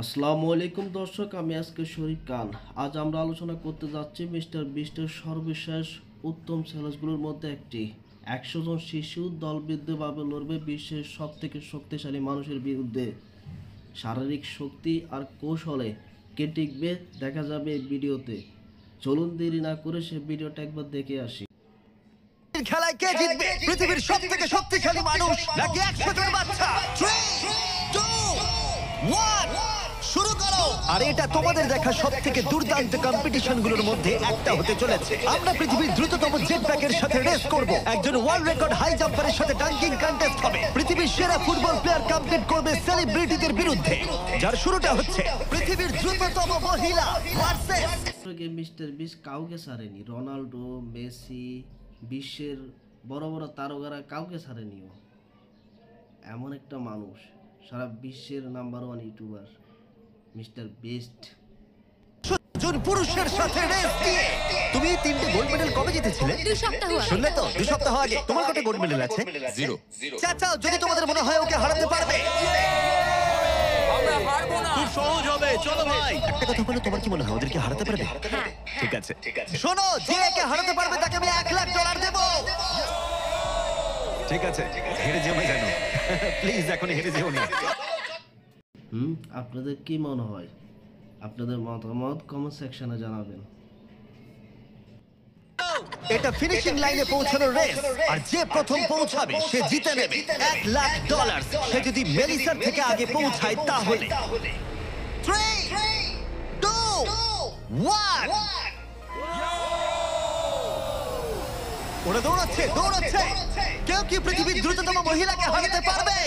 আসসালামু আলাইকুম দর্শক, আমি আজকে শরীফ খান। আজ আমরা আলোচনা করতে যাচ্ছি মিস্টার বিস্টের সর্বশেষ উত্তম চ্যালেঞ্জগুলোর মধ্যে একটি। 100 জন শিশু দলবদ্ধভাবে লড়বে বিশ্বের সবথেকে শক্তিশালী মানুষের বিরুদ্ধে। শারীরিক শক্তি আর কৌশলে কে টিকবে দেখা যাবে এই ভিডিওতে। চলুন দেরি না করে সে ভিডিওটা একবার দেখে আসি। খেলায় কে জিতবে? পৃথিবীর সবথেকে শক্তিশালী মানুষ নাকি 100 জন বাচ্চা? 3, 2, 1 শুরু করো। আর এটা তোমাদের দেখা সবথেকে দুর্দান্ত কম্পিটিশনগুলোর মধ্যে একটা হতে চলেছে। আমরা পৃথিবীর দ্রুততম জেট প্যাকের সাথে রেস করব। একজন ওয়ার্ল্ড রেকর্ড হাই জাম্পারের সাথে ডাঙ্কিং কন্টেস্ট হবে। পৃথিবীর সেরা ফুটবল প্লেয়ার কম্পিট করবে সেলিব্রিটিদের বিরুদ্ধে। যার শুরুটা হচ্ছে পৃথিবীর দ্রুততম মহিলা ভার্সেস। মিস্টার বিস্ট কাউকে ছাড়েনি। রোনাল্ডো, মেসি, বিশ্বের বড় বড় তারকারা কাউকে ছাড়েনিও। এমন একটা মানুষ, সারা বিশ্বের নাম্বার 1 ইউটিউবার মিস্টার বিস্ট। জন পুরুষের সাথে রেস দিয়ে তুমি 3টে গোল্ড মেডেল কবে জিতেছিলে? 2 সপ্তাহ আগে। শুনলে তো, 2 সপ্তাহ আগে। তোমার কত গোল্ড মেডেল আছে? 0 চাচা, যদি তোমাদের মনে হয় ওকে হারাতে পারবে, আমরা হারবো না। খুব সহজ হবে। চলো ভাই, একটা কথা বলো, তোমার কি মনে হয় ওদেরকে হারাতে পারবে? হ্যাঁ। ঠিক আছে। শোনো, যে একে হারাতে পারবে তাকে আমি $1,00,000 দেব। ঠিক আছে, হেরে যেও না জানো। প্লিজ এখন হেরে যেও না। আপনাদের কি মনে হয়? আপনাদের মতামত কমেন্ট সেকশনে জানাবেন। এটা ফিনিশিং লাইনে পৌঁছানোর রেস, আর যে প্রথম পৌঁছাবে সে জিতে নেবে $1,00,000। সে যদি মেলিসার থেকে আগে পৌঁছায় তাহলে 3, 2, 1 ওরা দৌড়াচ্ছে দৌড়াচ্ছে। কেউ কি পৃথিবীর দ্রুততম মহিলাকে হারাতে পারবে?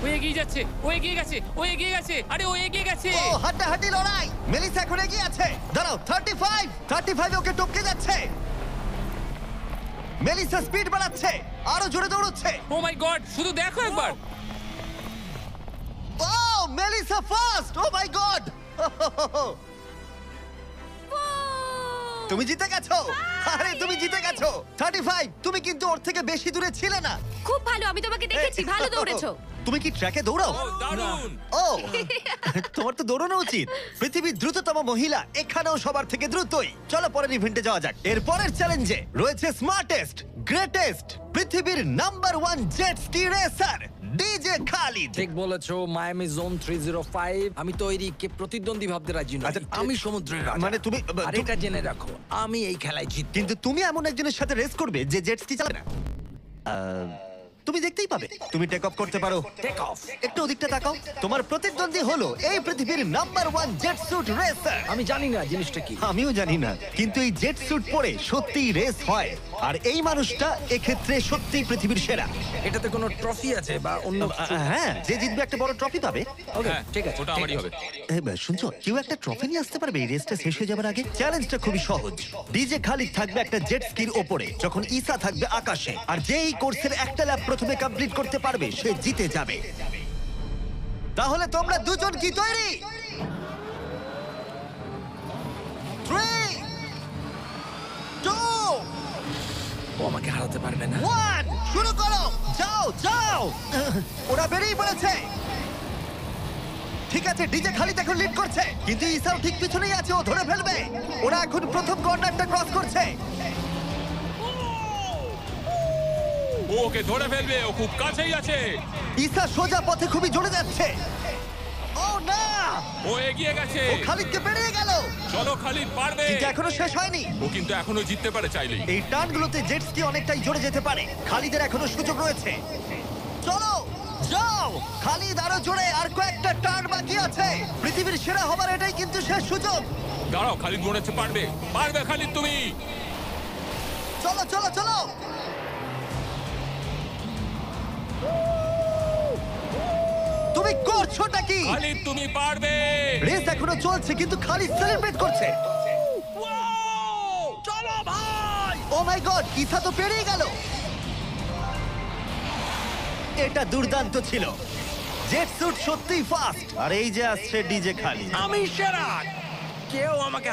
ও এগিয়ে যাচ্ছে, ও এগিয়ে গেছে, ও এগিয়ে গেছে, আরে ও এগিয়ে গেছে। ও হাড্ডাহাড্ডি লড়াই। মেলিসা এখন এগিয়ে আছে। দাঁড়াও, 35 ওকে টপকে যাচ্ছে। মেলিসা স্পিড বাড়াচ্ছে, আরো জোরে দৌড়চ্ছে। ও মাই গড, শুধু দেখো একবার। Oh Melissa first. ও মাই গড, তুমি জিতে গেছো। আরে তুমি জিতে গেছো। 35, তুমি কিন্তু ওর থেকে বেশি দূরে ছিলে না। খুব ভালো, আমি তোমাকে দেখেছি, ভালো দৌড়েছো। তুমি কি ট্র্যাকে দৌড়াও? ও দারুণ। ও তোমার তো দৌড়ানো উচিত। পৃথিবীর দ্রুততম মহিলা এখানেও সবার থেকে দ্রুতই। চলো পরের ইভেন্টে যাওয়া যাক। এর পরের চ্যালেঞ্জে রয়েছে স্মার্টেস্ট, গ্রেটেস্ট, পৃথিবীর number 1 jet ski racer DJ Khalid. ঠিক বলেছো, মায়ামি জোন 305। আমি তৈরি, কে প্রতিদ্বন্দ্বী ভাবতে রাজি নই। আচ্ছা, আমি সমুদ্রের রাজা। মানে তুমি আর এটা জেনে রাখো, আমি এই খেলায় জিতবো। কিন্তু তুমি এমন একজনের সাথে রেস করবে যে জেট স্কি চালাবে না। তুমি দেখতেই পাবে। তুমি টেক অফ করতে পারো। Take off. একটু ওদিকটা তাকাও। তোমার প্রতিদ্বন্দ্বী হলো এই পৃথিবীর নাম্বার 1 জেট স্যুট রেসার। আমি জানি না জিনিসটা কি। আমিও জানি না, কিন্তু এই জেট স্যুট পরে সত্যিই রেস হয়। আর এই মানুষটা এক্ষেত্রে সত্যিই পৃথিবীর সেরা। এটাতে কোনো ট্রফি আছে বা অন্য কিছু? হ্যাঁ, যে জিতবে একটা বড় ট্রফি পাবে। ওকে, হ্যাঁ, ঠিক আছে, ওটা ঠিক আমারই আছে। হবে। শুনছো, কেউ একটা ট্রফি নিয়ে আসতে পারবে এই রেসটা শেষ হয়ে যাবার আগে? চ্যালেঞ্জটা খুবই সহজ। ডিজে খালিদ থাকবে একটা জেট স্কির ওপরে, যখন ঈসা থাকবে আকাশে। আর যে এই কোর্সের একটা ল্যাব প্রথমে কমপ্লিট করতে পারবে সে জিতে যাবে। তাহলে তোমরা দুজন কি তৈরি? 3, 2, ও আমাকে হারাতে পারবে না। 1 শুরু করো। যাও যাও। ওরা বেরিয়ে পড়েছে। ঠিক আছে, ডিজে খালিদ এখন লিড করছে, কিন্তু ইসাও ঠিক পিছনেই আছে। ও ধরে ফেলবে। ওরা এখন প্রথম কর্নারটা ক্রস করছে। ও ওকে ধরে ফেলবে, ও খুব কাছেই আছে। ইসা সোজা পথে খুবই জোরে যাচ্ছে। ও না, ও এগিয়ে গেছে। ও খালিদকে পেরিয়ে গেল। চলো খালিদ, পারবে। কিন্তু এখনো শেষ হয়নি। ও কিন্তু এখনো জিততে পারে চাইলেই। এই টার্নগুলোতে জেট স্কি অনেকটাই জোরে যেতে পারে। খালিদের এখনো সুযোগ রয়েছে। চলো যাও খালিদ, আরো জোরে। আর কয়েকটা টার্ন বাকি আছে। পৃথিবীর সেরা হবার এটাই কিন্তু শেষ সুযোগ। দাঁড়াও, খালিদ মনে হচ্ছে পারবে। পারবে খালিদ তুমি। চলো চলো চলো। তুমি করছোটা কি? খালিদ তুমি পারবে। রেস এখনো চলছে, কিন্তু খালিদ সেলিব্রেট করছে। চলো ভাই। ও মাই গড, ইসা তো পেরিয়ে গেল। এটা দুর্দান্ত ছিল। জেট স্যুট সত্যিই ফাস্ট। আর এই যে আসছে ডিজে খালিদ। আমি সেরা, কেউ আমাকে